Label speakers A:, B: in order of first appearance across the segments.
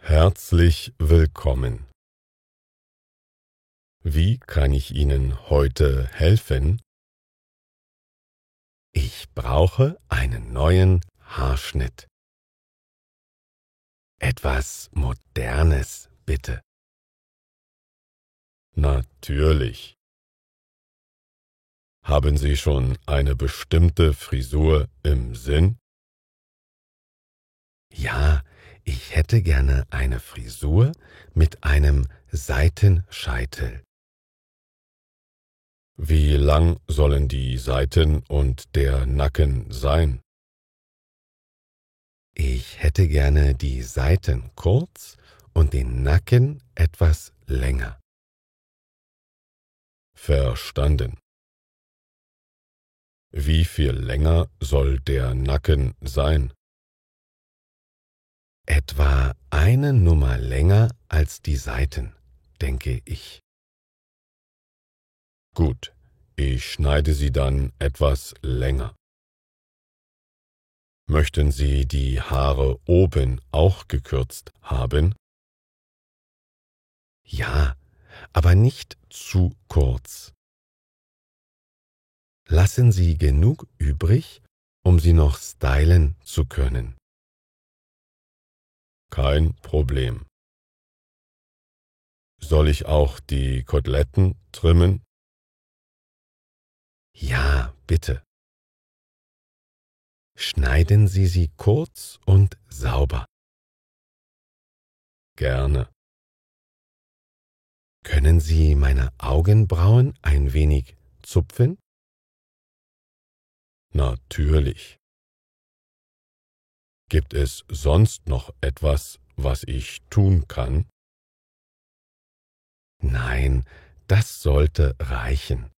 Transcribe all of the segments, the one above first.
A: Herzlich willkommen. Wie kann ich Ihnen heute helfen? Ich brauche einen neuen Haarschnitt. Etwas Modernes, bitte. Natürlich. Haben Sie schon eine bestimmte Frisur im Sinn? Ja, ich hätte gerne eine Frisur mit einem Seitenscheitel. Wie lang sollen die Seiten und der Nacken sein? Ich hätte gerne die Seiten kurz und den Nacken etwas länger. Verstanden. Wie viel länger soll der Nacken sein? Etwa eine Nummer länger als die Seiten, denke ich. Gut, ich schneide sie dann etwas länger. Möchten Sie die Haare oben auch gekürzt haben? Ja, aber nicht zu kurz. Lassen Sie genug übrig, um sie noch stylen zu können. Kein Problem. Soll ich auch die Koteletten trimmen? Ja, bitte. Schneiden Sie sie kurz und sauber. Gerne. Können Sie meine Augenbrauen ein wenig zupfen? Natürlich. Gibt es sonst noch etwas, was ich tun kann? Nein, das sollte reichen.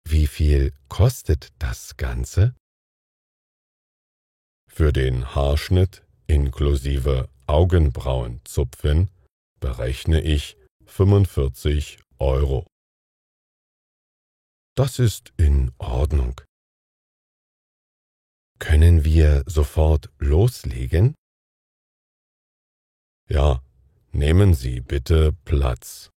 A: Wie viel kostet das Ganze? Für den Haarschnitt inklusive Augenbrauenzupfen berechne ich 45 Euro. Das ist in Ordnung. Können wir sofort loslegen? Ja, nehmen Sie bitte Platz.